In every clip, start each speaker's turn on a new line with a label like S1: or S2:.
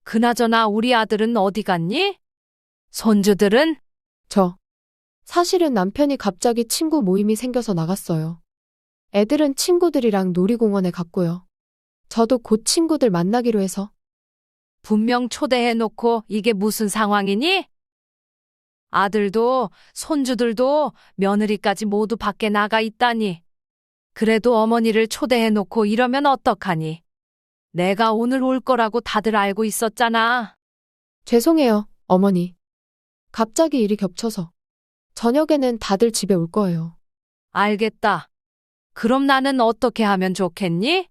S1: 그나저나 우리 아들은 어디 갔니? 손주들은?
S2: 사실은 남편이 갑자기 친구 모임이 생겨서 나갔어요. 애들은 친구들이랑 놀이공원에 갔고요. 저도 곧 친구들 만나기로 해서.
S1: 분명 초대해놓고 이게 무슨 상황이니? 아들도 손주들도 며느리까지 모두 밖에 나가 있다니. 그래도 어머니를 초대해놓고 이러면 어떡하니? 내가 오늘 올 거라고 다들 알고 있었잖아.
S2: 죄송해요, 어머니. 갑자기 일이 겹쳐서. 저녁에는 다들 집에 올 거예요.
S1: 알겠다. 그럼 나는 어떻게 하면 좋겠니?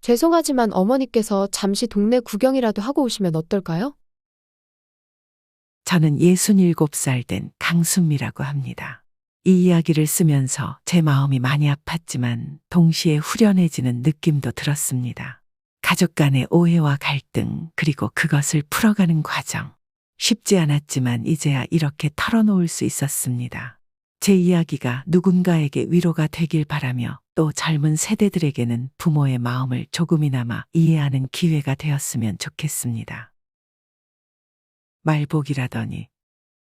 S2: 죄송하지만 어머니께서 잠시 동네 구경이라도 하고 오시면 어떨까요?
S3: 저는 67살 된 강순미라고 합니다. 이 이야기를 쓰면서 제 마음이 많이 아팠지만 동시에 후련해지는 느낌도 들었습니다. 가족 간의 오해와 갈등, 그리고 그것을 풀어가는 과정. 쉽지 않았지만 이제야 이렇게 털어놓을 수 있었습니다. 제 이야기가 누군가에게 위로가 되길 바라며 또 젊은 세대들에게는 부모의 마음을 조금이나마 이해하는 기회가 되었으면 좋겠습니다. 말복이라더니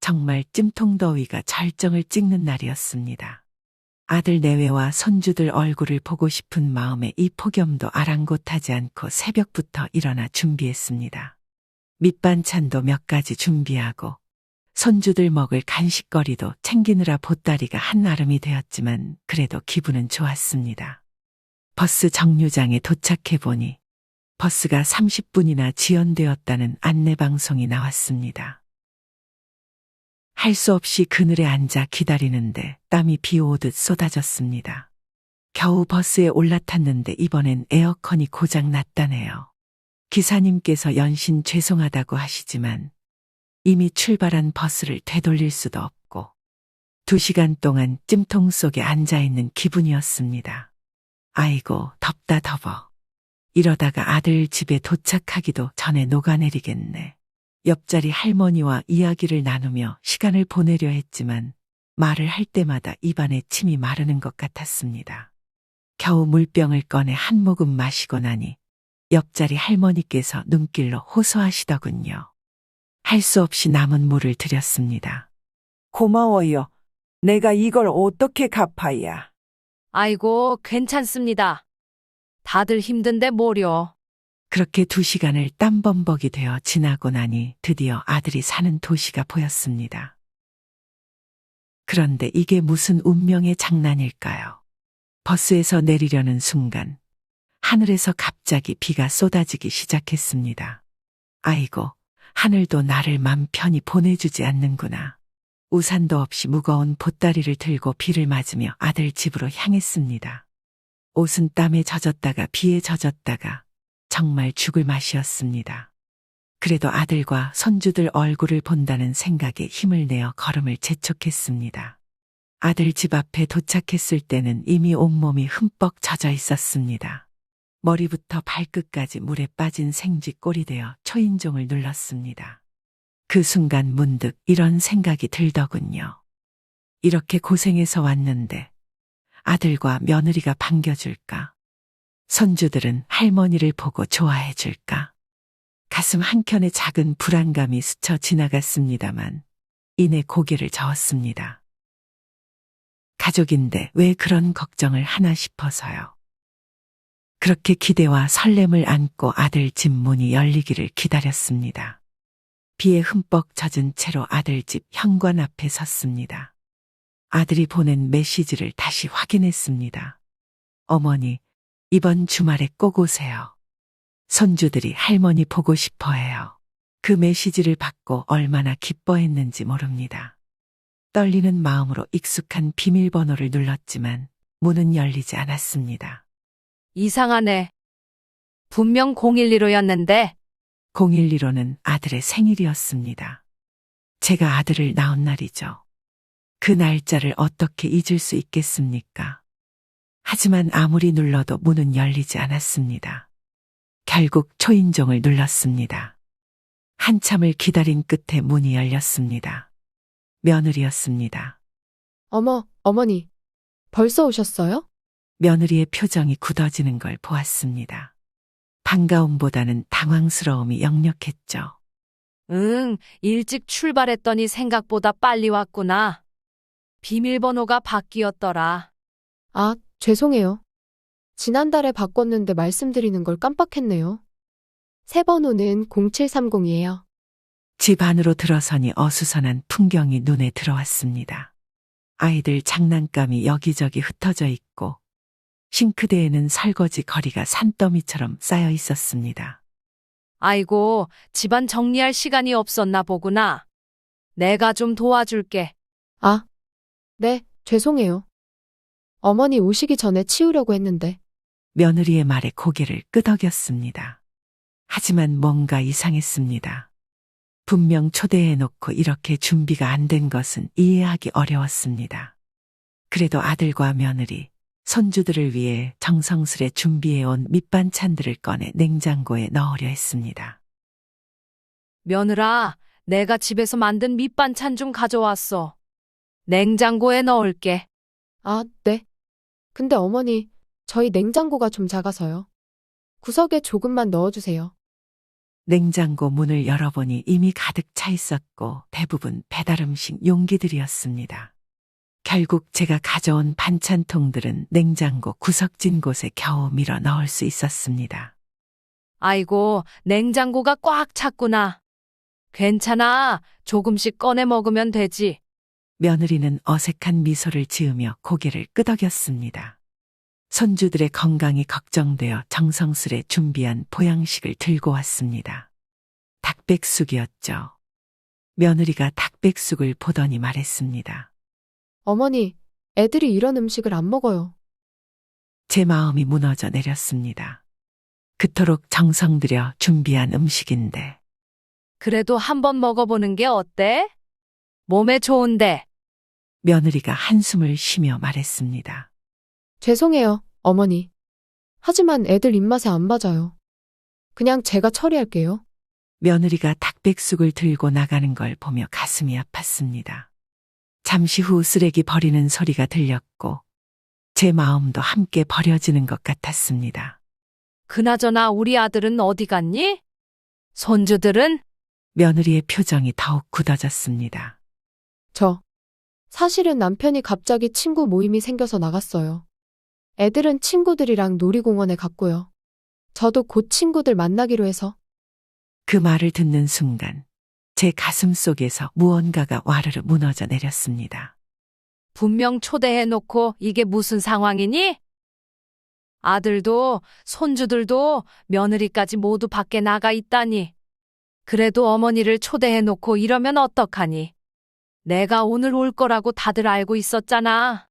S3: 정말 찜통더위가 절정을 찍는 날이었습니다. 아들 내외와 손주들 얼굴을 보고 싶은 마음에 이 폭염도 아랑곳하지 않고 새벽부터 일어나 준비했습니다. 밑반찬도 몇 가지 준비하고 손주들 먹을 간식거리도 챙기느라 보따리가 한아름이 되었지만 그래도 기분은 좋았습니다. 버스 정류장에 도착해보니 버스가 30분이나 지연되었다는 안내방송이 나왔습니다. 할 수 없이 그늘에 앉아 기다리는데 땀이 비 오듯 쏟아졌습니다. 겨우 버스에 올라탔는데 이번엔 에어컨이 고장 났다네요. 기사님께서 연신 죄송하다고 하시지만 이미 출발한 버스를 되돌릴 수도 없고 2시간 동안 찜통 속에 앉아있는 기분이었습니다. 아이고 덥다 덥어. 이러다가 아들 집에 도착하기도 전에 녹아내리겠네. 옆자리 할머니와 이야기를 나누며 시간을 보내려 했지만 말을 할 때마다 입안에 침이 마르는 것 같았습니다. 겨우 물병을 꺼내 한 모금 마시고 나니 옆자리 할머니께서 눈길로 호소하시더군요. 할 수 없이 남은 물을 드렸습니다.
S4: 고마워요. 내가 이걸 어떻게 갚아야.
S1: 아이고, 괜찮습니다. 다들 힘든데 뭐려.
S3: 그렇게 2시간을 땀범벅이 되어 지나고 나니 드디어 아들이 사는 도시가 보였습니다. 그런데 이게 무슨 운명의 장난일까요? 버스에서 내리려는 순간 하늘에서 갑자기 비가 쏟아지기 시작했습니다. 아이고, 하늘도 나를 맘 편히 보내주지 않는구나. 우산도 없이 무거운 보따리를 들고 비를 맞으며 아들 집으로 향했습니다. 옷은 땀에 젖었다가 비에 젖었다가 정말 죽을 맛이었습니다. 그래도 아들과 손주들 얼굴을 본다는 생각에 힘을 내어 걸음을 재촉했습니다. 아들 집 앞에 도착했을 때는 이미 온몸이 흠뻑 젖어 있었습니다. 머리부터 발끝까지 물에 빠진 생쥐꼴이 되어 초인종을 눌렀습니다. 그 순간 문득 이런 생각이 들더군요. 이렇게 고생해서 왔는데 아들과 며느리가 반겨줄까? 손주들은 할머니를 보고 좋아해 줄까? 가슴 한켠에 작은 불안감이 스쳐 지나갔습니다만 이내 고개를 저었습니다. 가족인데 왜 그런 걱정을 하나 싶어서요. 그렇게 기대와 설렘을 안고 아들 집 문이 열리기를 기다렸습니다. 비에 흠뻑 젖은 채로 아들 집 현관 앞에 섰습니다. 아들이 보낸 메시지를 다시 확인했습니다. 어머니, 이번 주말에 꼭 오세요. 손주들이 할머니 보고 싶어 해요. 그 메시지를 받고 얼마나 기뻐했는지 모릅니다. 떨리는 마음으로 익숙한 비밀번호를 눌렀지만 문은 열리지 않았습니다.
S1: 이상하네. 분명 012호였는데.
S3: 012호는 아들의 생일이었습니다. 제가 아들을 낳은 날이죠. 그 날짜를 어떻게 잊을 수 있겠습니까? 하지만 아무리 눌러도 문은 열리지 않았습니다. 결국 초인종을 눌렀습니다. 한참을 기다린 끝에 문이 열렸습니다. 며느리였습니다.
S2: 어머니, 벌써 오셨어요?
S3: 며느리의 표정이 굳어지는 걸 보았습니다. 반가움보다는 당황스러움이 역력했죠.
S1: 응, 일찍 출발했더니 생각보다 빨리 왔구나. 비밀번호가 바뀌었더라.
S2: 아, 죄송해요. 지난달에 바꿨는데 말씀드리는 걸 깜빡했네요. 새 번호는 0730이에요.
S3: 집 안으로 들어서니 어수선한 풍경이 눈에 들어왔습니다. 아이들 장난감이 여기저기 흩어져 있고 싱크대에는 설거지 거리가 산더미처럼 쌓여 있었습니다.
S1: 아이고, 집안 정리할 시간이 없었나 보구나. 내가 좀 도와줄게.
S2: 아, 네, 죄송해요. 어머니 오시기 전에 치우려고 했는데.
S3: 며느리의 말에 고개를 끄덕였습니다. 하지만 뭔가 이상했습니다. 분명 초대해놓고 이렇게 준비가 안 된 것은 이해하기 어려웠습니다. 그래도 아들과 며느리, 손주들을 위해 정성스레 준비해온 밑반찬들을 꺼내 냉장고에 넣으려 했습니다.
S1: 며느라, 내가 집에서 만든 밑반찬 좀 가져왔어. 냉장고에 넣을게.
S2: 아, 네. 근데 어머니, 저희 냉장고가 좀 작아서요. 구석에 조금만 넣어주세요.
S3: 냉장고 문을 열어보니 이미 가득 차 있었고 대부분 배달음식 용기들이었습니다. 결국 제가 가져온 반찬통들은 냉장고 구석진 곳에 겨우 밀어 넣을 수 있었습니다.
S1: 아이고, 냉장고가 꽉 찼구나. 괜찮아. 조금씩 꺼내 먹으면 되지.
S3: 며느리는 어색한 미소를 지으며 고개를 끄덕였습니다. 손주들의 건강이 걱정되어 정성스레 준비한 보양식을 들고 왔습니다. 닭백숙이었죠. 며느리가 닭백숙을 보더니 말했습니다.
S2: 어머니, 애들이 이런 음식을 안 먹어요.
S3: 제 마음이 무너져 내렸습니다. 그토록 정성 들여 준비한 음식인데
S1: 그래도 한번 먹어보는 게 어때? 몸에 좋은데.
S3: 며느리가 한숨을 쉬며 말했습니다.
S2: 죄송해요, 어머니. 하지만 애들 입맛에 안 맞아요. 그냥 제가 처리할게요.
S3: 며느리가 닭백숙을 들고 나가는 걸 보며 가슴이 아팠습니다. 잠시 후 쓰레기 버리는 소리가 들렸고 제 마음도 함께 버려지는 것 같았습니다.
S1: 그나저나 우리 아들은 어디 갔니? 손주들은?
S3: 며느리의 표정이 더욱 굳어졌습니다.
S2: 사실은 남편이 갑자기 친구 모임이 생겨서 나갔어요. 애들은 친구들이랑 놀이공원에 갔고요. 저도 곧 친구들 만나기로 해서.
S3: 그 말을 듣는 순간 제 가슴 속에서 무언가가 와르르 무너져 내렸습니다.
S1: 분명 초대해놓고 이게 무슨 상황이니? 아들도 손주들도 며느리까지 모두 밖에 나가 있다니. 그래도 어머니를 초대해놓고 이러면 어떡하니? 내가 오늘 올 거라고 다들 알고 있었잖아.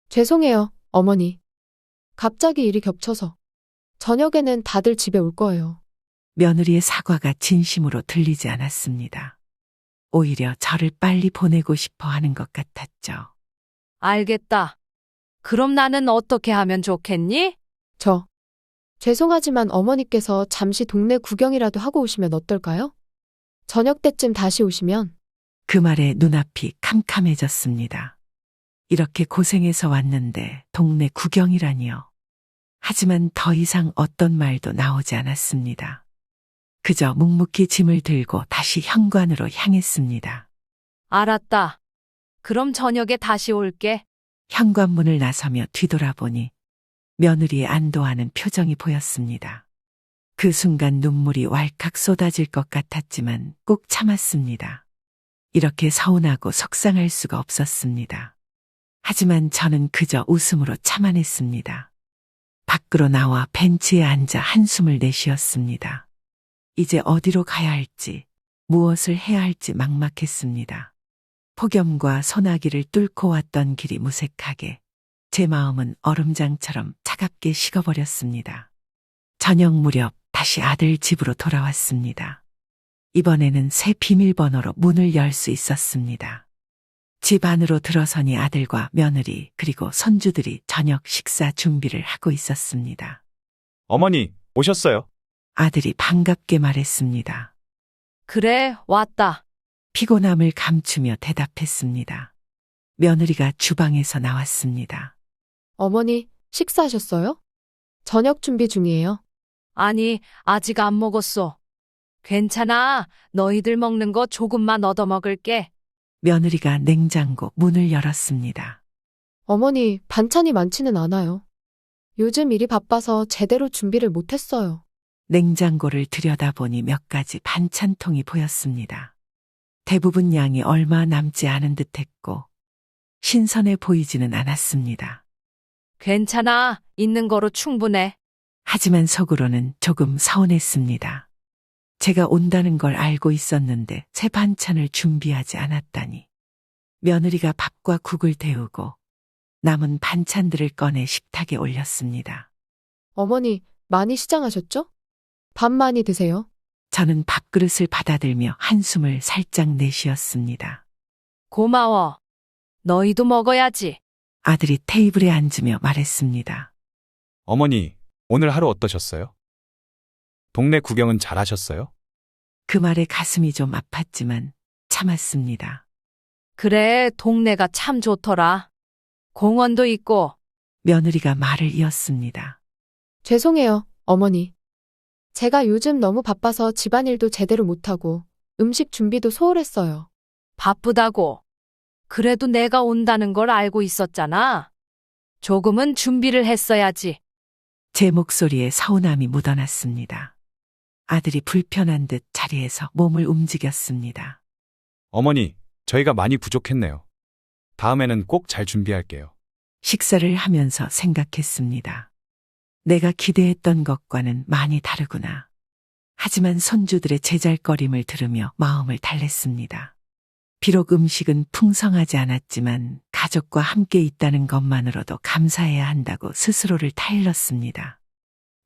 S2: 죄송해요, 어머니. 갑자기 일이 겹쳐서. 저녁에는 다들 집에 올 거예요.
S3: 며느리의 사과가 진심으로 들리지 않았습니다. 오히려 저를 빨리 보내고 싶어 하는 것 같았죠.
S1: 알겠다. 그럼 나는 어떻게 하면 좋겠니?
S2: 죄송하지만 어머니께서 잠시 동네 구경이라도 하고 오시면 어떨까요? 저녁 때쯤 다시 오시면.
S3: 그 말에 눈앞이 캄캄해졌습니다. 이렇게 고생해서 왔는데 동네 구경이라니요. 하지만 더 이상 어떤 말도 나오지 않았습니다. 그저 묵묵히 짐을 들고 다시 현관으로 향했습니다.
S1: 알았다. 그럼 저녁에 다시 올게.
S3: 현관문을 나서며 뒤돌아보니 며느리의 안도하는 표정이 보였습니다. 그 순간 눈물이 왈칵 쏟아질 것 같았지만 꼭 참았습니다. 이렇게 서운하고 속상할 수가 없었습니다. 하지만 저는 그저 웃음으로 참아냈습니다. 밖으로 나와 벤치에 앉아 한숨을 내쉬었습니다. 이제 어디로 가야 할지, 무엇을 해야 할지 막막했습니다. 폭염과 소나기를 뚫고 왔던 길이 무색하게 제 마음은 얼음장처럼 차갑게 식어버렸습니다. 저녁 무렵 다시 아들 집으로 돌아왔습니다. 이번에는 새 비밀번호로 문을 열 수 있었습니다. 집 안으로 들어서니 아들과 며느리 그리고 손주들이 저녁 식사 준비를 하고 있었습니다.
S5: 어머니, 오셨어요?
S3: 아들이 반갑게 말했습니다.
S1: 그래, 왔다.
S3: 피곤함을 감추며 대답했습니다. 며느리가 주방에서 나왔습니다.
S2: 어머니, 식사하셨어요? 저녁 준비 중이에요.
S1: 아니, 아직 안 먹었어. 괜찮아. 너희들 먹는 거 조금만 얻어 먹을게.
S3: 며느리가 냉장고 문을 열었습니다.
S2: 어머니, 반찬이 많지는 않아요. 요즘 일이 바빠서 제대로 준비를 못했어요.
S3: 냉장고를 들여다보니 몇 가지 반찬통이 보였습니다. 대부분 양이 얼마 남지 않은 듯했고 신선해 보이지는 않았습니다.
S1: 괜찮아. 있는 거로 충분해.
S3: 하지만 속으로는 조금 서운했습니다. 제가 온다는 걸 알고 있었는데 새 반찬을 준비하지 않았다니. 며느리가 밥과 국을 데우고 남은 반찬들을 꺼내 식탁에 올렸습니다.
S2: 어머니, 많이 시장하셨죠? 밥 많이 드세요.
S3: 저는 밥그릇을 받아들며 한숨을 살짝 내쉬었습니다.
S1: 고마워. 너희도 먹어야지.
S3: 아들이 테이블에 앉으며 말했습니다.
S5: 어머니, 오늘 하루 어떠셨어요? 동네 구경은 잘 하셨어요?
S3: 그 말에 가슴이 좀 아팠지만 참았습니다.
S1: 그래, 동네가 참 좋더라. 공원도 있고.
S3: 며느리가 말을 이었습니다.
S2: 죄송해요, 어머니. 제가 요즘 너무 바빠서 집안일도 제대로 못하고 음식 준비도 소홀했어요.
S1: 바쁘다고. 그래도 내가 온다는 걸 알고 있었잖아. 조금은 준비를 했어야지.
S3: 제 목소리에 서운함이 묻어났습니다. 아들이 불편한 듯 자리에서 몸을 움직였습니다.
S5: 어머니, 저희가 많이 부족했네요. 다음에는 꼭 잘 준비할게요.
S3: 식사를 하면서 생각했습니다. 내가 기대했던 것과는 많이 다르구나. 하지만 손주들의 제잘거림을 들으며 마음을 달랬습니다. 비록 음식은 풍성하지 않았지만 가족과 함께 있다는 것만으로도 감사해야 한다고 스스로를 타일렀습니다.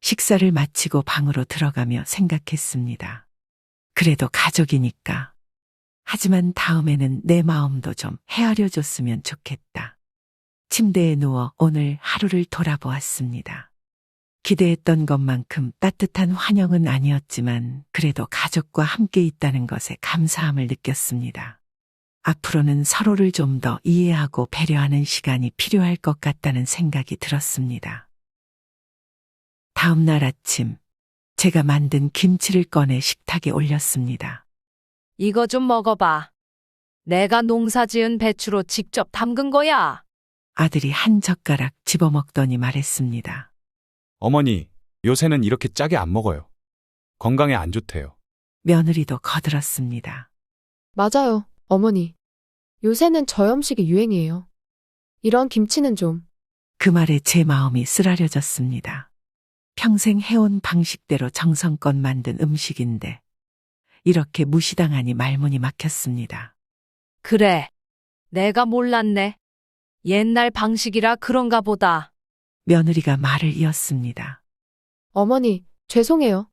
S3: 식사를 마치고 방으로 들어가며 생각했습니다. 그래도 가족이니까. 하지만 다음에는 내 마음도 좀 헤아려 줬으면 좋겠다. 침대에 누워 오늘 하루를 돌아보았습니다. 기대했던 것만큼 따뜻한 환영은 아니었지만 그래도 가족과 함께 있다는 것에 감사함을 느꼈습니다. 앞으로는 서로를 좀 더 이해하고 배려하는 시간이 필요할 것 같다는 생각이 들었습니다. 다음 날 아침, 제가 만든 김치를 꺼내 식탁에 올렸습니다.
S1: 이거 좀 먹어봐. 내가 농사 지은 배추로 직접 담근 거야.
S3: 아들이 한 젓가락 집어먹더니 말했습니다.
S5: 어머니, 요새는 이렇게 짜게 안 먹어요. 건강에 안 좋대요.
S3: 며느리도 거들었습니다.
S2: 맞아요, 어머니. 요새는 저염식이 유행이에요. 이런 김치는 좀.
S3: 그 말에 제 마음이 쓰라려졌습니다. 평생 해온 방식대로 정성껏 만든 음식인데 이렇게 무시당하니 말문이 막혔습니다.
S1: 그래. 내가 몰랐네. 옛날 방식이라 그런가 보다.
S3: 며느리가 말을 이었습니다.
S2: 어머니, 죄송해요.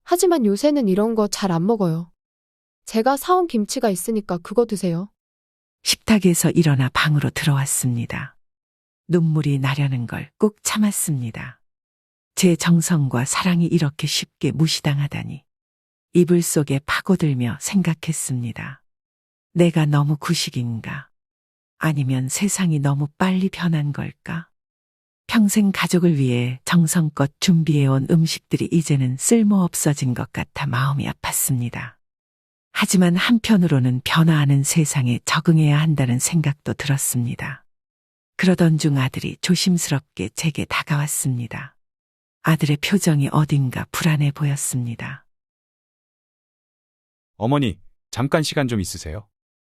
S2: 하지만 요새는 이런 거 잘 안 먹어요. 제가 사온 김치가 있으니까 그거 드세요.
S3: 식탁에서 일어나 방으로 들어왔습니다. 눈물이 나려는 걸 꾹 참았습니다. 제 정성과 사랑이 이렇게 쉽게 무시당하다니. 이불 속에 파고들며 생각했습니다. 내가 너무 구식인가? 아니면 세상이 너무 빨리 변한 걸까? 평생 가족을 위해 정성껏 준비해온 음식들이 이제는 쓸모없어진 것 같아 마음이 아팠습니다. 하지만 한편으로는 변화하는 세상에 적응해야 한다는 생각도 들었습니다. 그러던 중 아들이 조심스럽게 제게 다가왔습니다. 아들의 표정이 어딘가 불안해 보였습니다.
S5: 어머니, 잠깐 시간 좀 있으세요?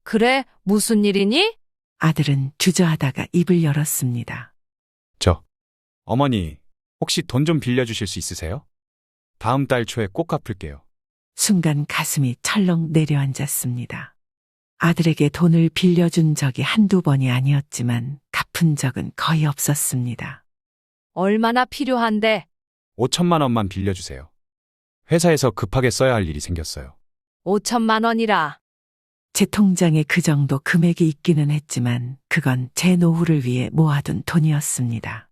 S1: 그래, 무슨 일이니?
S3: 아들은 주저하다가 입을 열었습니다.
S5: 어머니, 혹시 돈 좀 빌려주실 수 있으세요? 다음 달 초에 꼭 갚을게요.
S3: 순간 가슴이 철렁 내려앉았습니다. 아들에게 돈을 빌려준 적이 한두 번이 아니었지만 갚은 적은 거의 없었습니다.
S1: 얼마나 필요한데?
S5: 5천만 원만 빌려주세요. 회사에서 급하게 써야 할 일이 생겼어요.
S1: 5천만 원이라.
S3: 제 통장에 그 정도 금액이 있기는 했지만 그건 제 노후를 위해 모아둔 돈이었습니다.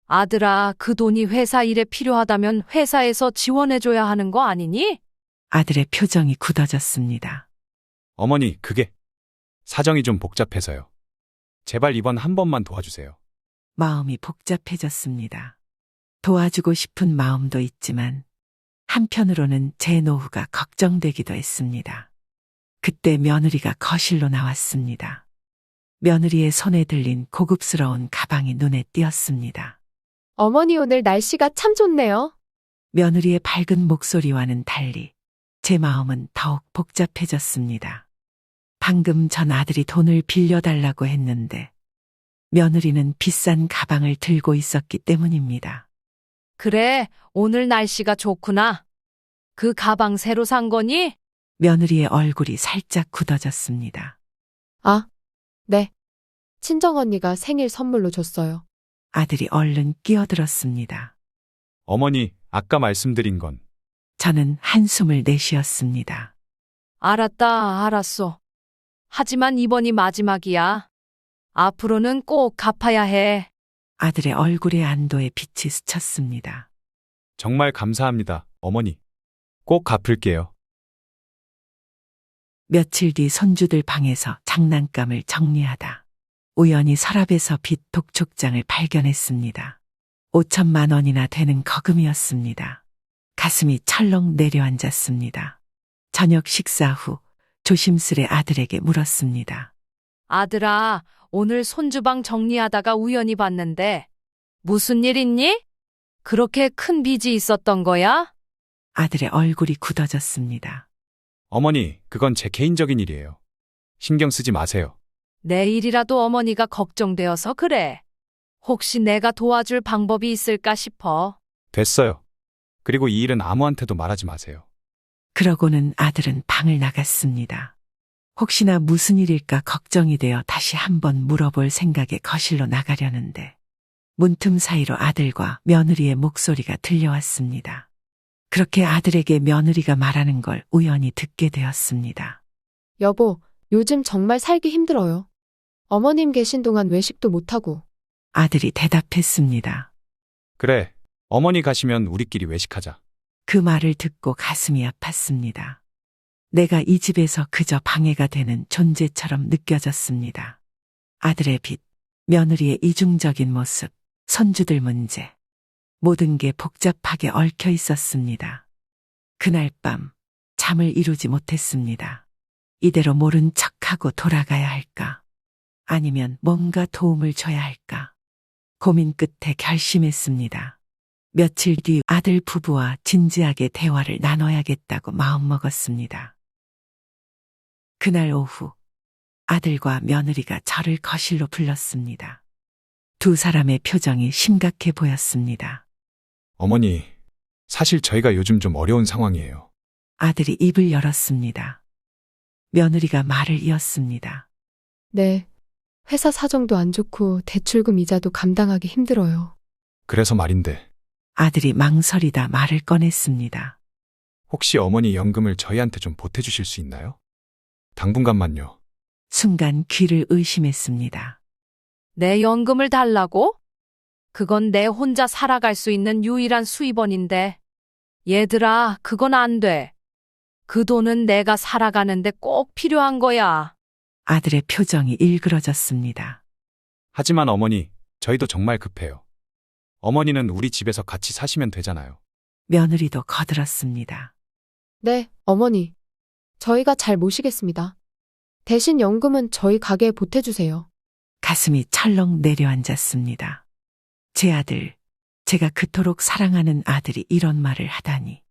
S1: 아들아, 그 돈이 회사 일에 필요하다면 회사에서 지원해줘야 하는 거 아니니?
S3: 아들의 표정이 굳어졌습니다.
S5: 어머니, 그게 사정이 좀 복잡해서요. 제발 이번 한 번만 도와주세요.
S3: 마음이 복잡해졌습니다. 도와주고 싶은 마음도 있지만 한편으로는 제 노후가 걱정되기도 했습니다. 그때 며느리가 거실로 나왔습니다. 며느리의 손에 들린 고급스러운 가방이 눈에 띄었습니다.
S2: 어머니 오늘 날씨가 참 좋네요.
S3: 며느리의 밝은 목소리와는 달리 제 마음은 더욱 복잡해졌습니다. 방금 전 아들이 돈을 빌려달라고 했는데 며느리는 비싼 가방을 들고 있었기 때문입니다.
S1: 그래, 오늘 날씨가 좋구나. 그 가방 새로 산 거니?
S3: 며느리의 얼굴이 살짝 굳어졌습니다.
S2: 아, 네. 친정언니가 생일 선물로 줬어요.
S3: 아들이 얼른 끼어들었습니다.
S5: 어머니, 아까 말씀드린 건
S3: 저는 한숨을 내쉬었습니다.
S1: 알았다, 알았어. 하지만 이번이 마지막이야. 앞으로는 꼭 갚아야 해.
S3: 아들의 얼굴에 안도의 빛이 스쳤습니다.
S5: 정말 감사합니다, 어머니. 꼭 갚을게요.
S3: 며칠 뒤 손주들 방에서 장난감을 정리하다 우연히 서랍에서 빚 독촉장을 발견했습니다. 5천만 원이나 되는 거금이었습니다. 가슴이 철렁 내려앉았습니다. 저녁 식사 후 조심스레 아들에게 물었습니다.
S1: 아들아, 오늘 손주방 정리하다가 우연히 봤는데 무슨 일 있니? 그렇게 큰 빚이 있었던 거야?
S3: 아들의 얼굴이 굳어졌습니다.
S5: 어머니, 그건 제 개인적인 일이에요. 신경 쓰지 마세요.
S1: 내 일이라도 어머니가 걱정되어서 그래. 혹시 내가 도와줄 방법이 있을까 싶어.
S5: 됐어요. 그리고 이 일은 아무한테도 말하지 마세요.
S3: 그러고는 아들은 방을 나갔습니다. 혹시나 무슨 일일까 걱정이 되어 다시 한번 물어볼 생각에 거실로 나가려는데 문틈 사이로 아들과 며느리의 목소리가 들려왔습니다. 그렇게 아들에게 며느리가 말하는 걸 우연히 듣게 되었습니다.
S2: 여보, 요즘 정말 살기 힘들어요. 어머님 계신 동안 외식도 못하고.
S3: 아들이 대답했습니다.
S5: 그래, 어머니 가시면 우리끼리 외식하자.
S3: 그 말을 듣고 가슴이 아팠습니다. 내가 이 집에서 그저 방해가 되는 존재처럼 느껴졌습니다. 아들의 빚, 며느리의 이중적인 모습, 손주들 문제. 모든 게 복잡하게 얽혀 있었습니다. 그날 밤 잠을 이루지 못했습니다. 이대로 모른 척하고 돌아가야 할까? 아니면 뭔가 도움을 줘야 할까? 고민 끝에 결심했습니다. 며칠 뒤 아들 부부와 진지하게 대화를 나눠야겠다고 마음먹었습니다. 그날 오후 아들과 며느리가 저를 거실로 불렀습니다. 두 사람의 표정이 심각해 보였습니다.
S5: 어머니, 사실 저희가 요즘 좀 어려운 상황이에요.
S3: 아들이 입을 열었습니다. 며느리가 말을 이었습니다.
S2: 네. 회사 사정도 안 좋고 대출금 이자도 감당하기 힘들어요.
S5: 그래서 말인데,
S3: 아들이 망설이다 말을 꺼냈습니다.
S5: 혹시 어머니 연금을 저희한테 좀 보태주실 수 있나요? 당분간만요.
S3: 순간 귀를 의심했습니다.
S1: 내 연금을 달라고? 그건 내 혼자 살아갈 수 있는 유일한 수입원인데. 얘들아, 그건 안 돼. 그 돈은 내가 살아가는데 꼭 필요한 거야.
S3: 아들의 표정이 일그러졌습니다.
S5: 하지만 어머니, 저희도 정말 급해요. 어머니는 우리 집에서 같이 사시면 되잖아요.
S3: 며느리도 거들었습니다.
S2: 네, 어머니. 저희가 잘 모시겠습니다. 대신 연금은 저희 가게에 보태주세요.
S3: 가슴이 철렁 내려앉았습니다. 제 아들, 제가 그토록 사랑하는 아들이 이런 말을 하다니.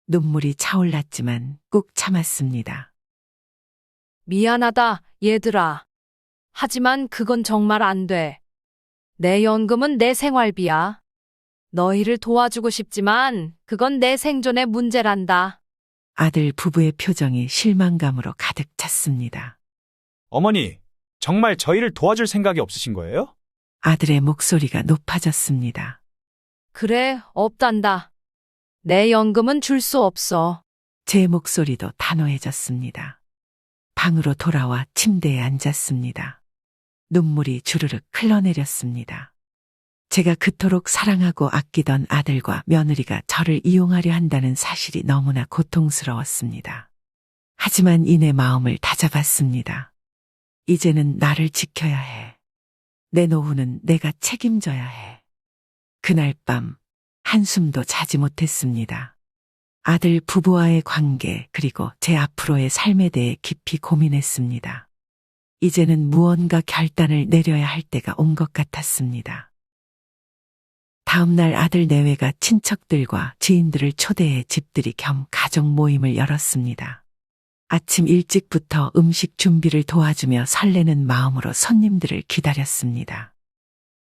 S3: 눈물이 차올랐지만 꾹 참았습니다.
S1: 미안하다, 얘들아. 하지만 그건 정말 안 돼. 내 연금은 내 생활비야. 너희를 도와주고 싶지만 그건 내 생존의 문제란다.
S3: 아들 부부의 표정이 실망감으로 가득 찼습니다.
S5: 어머니, 정말 저희를 도와줄 생각이 없으신 거예요?
S3: 아들의 목소리가 높아졌습니다.
S1: 그래, 없단다. 내 연금은 줄 수 없어.
S3: 제 목소리도 단호해졌습니다. 방으로 돌아와 침대에 앉았습니다. 눈물이 주르륵 흘러내렸습니다. 제가 그토록 사랑하고 아끼던 아들과 며느리가 저를 이용하려 한다는 사실이 너무나 고통스러웠습니다. 하지만 이내 마음을 다잡았습니다. 이제는 나를 지켜야 해. 내 노후는 내가 책임져야 해. 그날 밤 한숨도 자지 못했습니다. 아들 부부와의 관계 그리고 제 앞으로의 삶에 대해 깊이 고민했습니다. 이제는 무언가 결단을 내려야 할 때가 온 것 같았습니다. 다음 날 아들 내외가 친척들과 지인들을 초대해 집들이 겸 가족 모임을 열었습니다. 아침 일찍부터 음식 준비를 도와주며 설레는 마음으로 손님들을 기다렸습니다.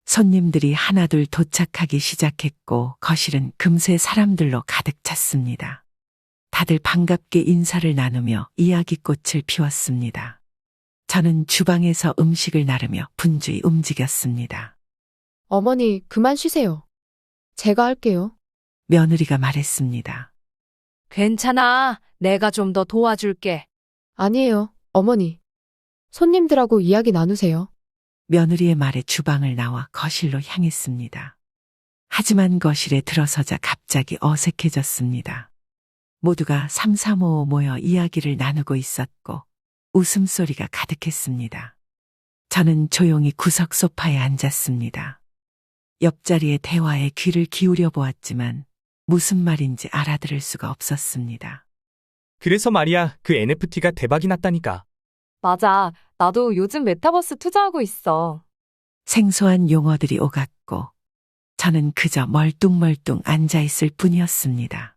S3: 손님들이 하나둘 도착하기 시작했고 거실은 금세 사람들로 가득 찼습니다. 다들 반갑게 인사를 나누며 이야기꽃을 피웠습니다. 저는 주방에서 음식을 나르며 분주히 움직였습니다.
S2: 어머니, 그만 쉬세요. 제가 할게요.
S3: 며느리가 말했습니다.
S1: 괜찮아. 내가 좀 더 도와줄게.
S2: 아니에요, 어머니. 손님들하고 이야기 나누세요.
S3: 며느리의 말에 주방을 나와 거실로 향했습니다. 하지만 거실에 들어서자 갑자기 어색해졌습니다. 모두가 삼삼오오 모여 이야기를 나누고 있었고 웃음소리가 가득했습니다. 저는 조용히 구석 소파에 앉았습니다. 옆자리의 대화에 귀를 기울여 보았지만 무슨 말인지 알아들을 수가 없었습니다.
S6: 그래서 말이야, 그 NFT가 대박이 났다니까.
S7: 맞아. 나도 요즘 메타버스 투자하고 있어.
S3: 생소한 용어들이 오갔고 저는 그저 멀뚱멀뚱 앉아있을 뿐이었습니다.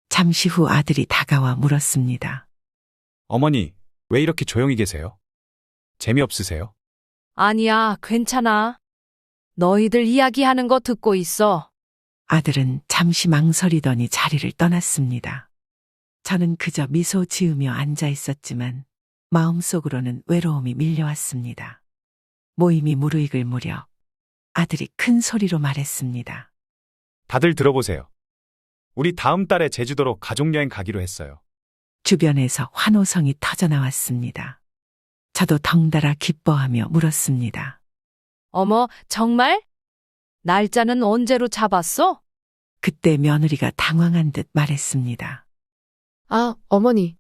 S3: 잠시 후 아들이 다가와 물었습니다.
S5: 어머니, 왜 이렇게 조용히 계세요? 재미없으세요?
S1: 아니야, 괜찮아. 너희들 이야기하는 거 듣고 있어.
S3: 아들은 잠시 망설이더니 자리를 떠났습니다. 저는 그저 미소 지으며 앉아 있었지만 마음속으로는 외로움이 밀려왔습니다. 모임이 무르익을 무렵 아들이 큰 소리로 말했습니다.
S5: 다들 들어보세요. 우리 다음 달에 제주도로 가족여행 가기로 했어요.
S3: 주변에서 환호성이 터져나왔습니다. 저도 덩달아 기뻐하며 물었습니다.
S1: 어머, 정말? 날짜는 언제로 잡았어?
S3: 그때 며느리가 당황한 듯 말했습니다.
S2: 아, 어머니.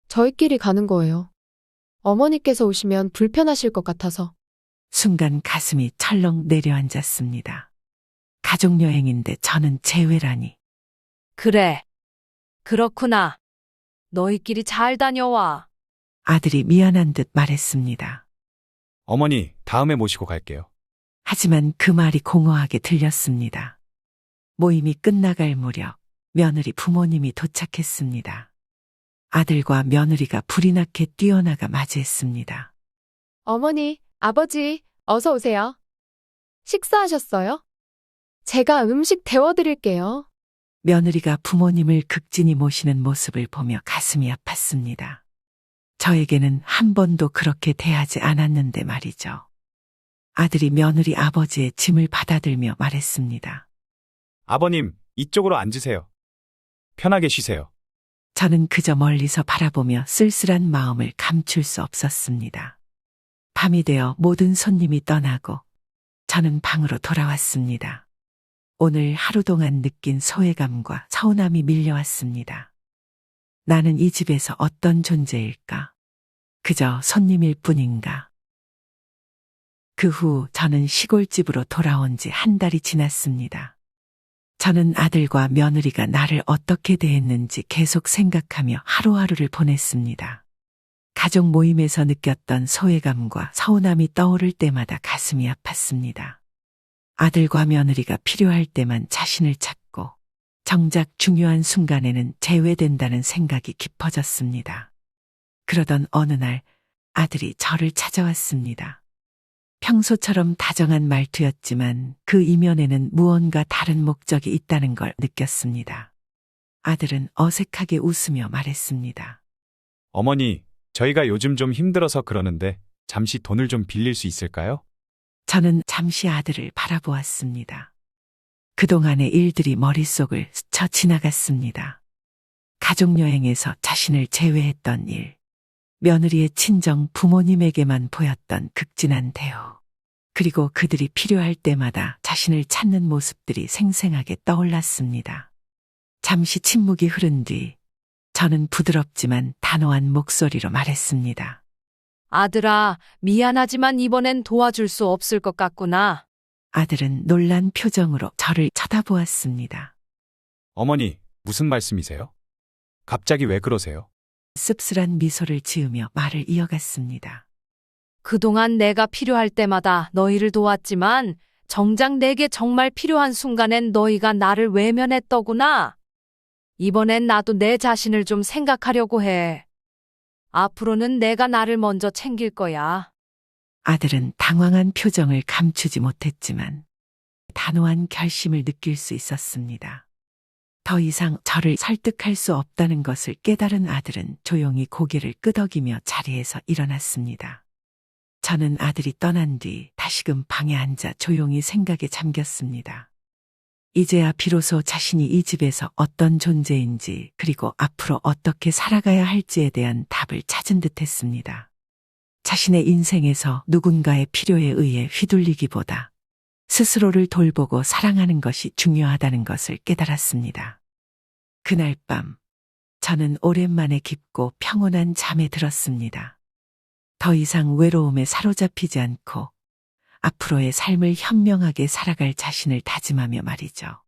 S2: 저희끼리 가는 거예요. 어머니께서 오시면 불편하실 것 같아서.
S3: 순간 가슴이 철렁 내려앉았습니다. 가족여행인데 저는 제외라니.
S1: 그래. 그렇구나. 너희끼리 잘 다녀와.
S3: 아들이 미안한 듯 말했습니다.
S5: 어머니, 다음에 모시고 갈게요.
S3: 하지만 그 말이 공허하게 들렸습니다. 모임이 끝나갈 무렵 며느리 부모님이 도착했습니다. 아들과 며느리가 불이 나게 뛰어나가 맞이했습니다.
S2: 어머니, 아버지, 어서 오세요. 식사하셨어요? 제가 음식 데워드릴게요.
S3: 며느리가 부모님을 극진히 모시는 모습을 보며 가슴이 아팠습니다. 저에게는 한 번도 그렇게 대하지 않았는데 말이죠. 아들이 며느리 아버지의 짐을 받아들며 말했습니다.
S5: 아버님, 이쪽으로 앉으세요. 편하게 쉬세요.
S3: 저는 그저 멀리서 바라보며 쓸쓸한 마음을 감출 수 없었습니다. 밤이 되어 모든 손님이 떠나고 저는 방으로 돌아왔습니다. 오늘 하루 동안 느낀 소외감과 서운함이 밀려왔습니다. 나는 이 집에서 어떤 존재일까? 그저 손님일 뿐인가? 그 후 저는 시골집으로 돌아온 지 한 달이 지났습니다. 저는 아들과 며느리가 나를 어떻게 대했는지 계속 생각하며 하루하루를 보냈습니다. 가족 모임에서 느꼈던 소외감과 서운함이 떠오를 때마다 가슴이 아팠습니다. 아들과 며느리가 필요할 때만 자신을 찾고 정작 중요한 순간에는 제외된다는 생각이 깊어졌습니다. 그러던 어느 날 아들이 저를 찾아왔습니다. 평소처럼 다정한 말투였지만 그 이면에는 무언가 다른 목적이 있다는 걸 느꼈습니다. 아들은 어색하게 웃으며 말했습니다.
S5: 어머니, 저희가 요즘 좀 힘들어서 그러는데 잠시 돈을 좀 빌릴 수 있을까요?
S3: 저는 잠시 아들을 바라보았습니다. 그동안의 일들이 머릿속을 스쳐 지나갔습니다. 가족여행에서 자신을 제외했던 일, 며느리의 친정 부모님에게만 보였던 극진한 대우, 그리고 그들이 필요할 때마다 자신을 찾는 모습들이 생생하게 떠올랐습니다. 잠시 침묵이 흐른 뒤 저는 부드럽지만 단호한 목소리로 말했습니다.
S1: 아들아, 미안하지만 이번엔 도와줄 수 없을 것 같구나.
S3: 아들은 놀란 표정으로 저를 쳐다보았습니다.
S5: 어머니, 무슨 말씀이세요? 갑자기 왜 그러세요?
S3: 씁쓸한 미소를 지으며 말을 이어갔습니다.
S1: 그동안 내가 필요할 때마다 너희를 도왔지만 정작 내게 정말 필요한 순간엔 너희가 나를 외면했더구나. 이번엔 나도 내 자신을 좀 생각하려고 해. 앞으로는 내가 나를 먼저 챙길 거야.
S3: 아들은 당황한 표정을 감추지 못했지만 단호한 결심을 느낄 수 있었습니다. 더 이상 저를 설득할 수 없다는 것을 깨달은 아들은 조용히 고개를 끄덕이며 자리에서 일어났습니다. 저는 아들이 떠난 뒤 다시금 방에 앉아 조용히 생각에 잠겼습니다. 이제야 비로소 자신이 이 집에서 어떤 존재인지 그리고 앞으로 어떻게 살아가야 할지에 대한 답을 찾은 듯 했습니다. 자신의 인생에서 누군가의 필요에 의해 휘둘리기보다 스스로를 돌보고 사랑하는 것이 중요하다는 것을 깨달았습니다. 그날 밤, 저는 오랜만에 깊고 평온한 잠에 들었습니다. 더 이상 외로움에 사로잡히지 않고 앞으로의 삶을 현명하게 살아갈 자신을 다짐하며 말이죠.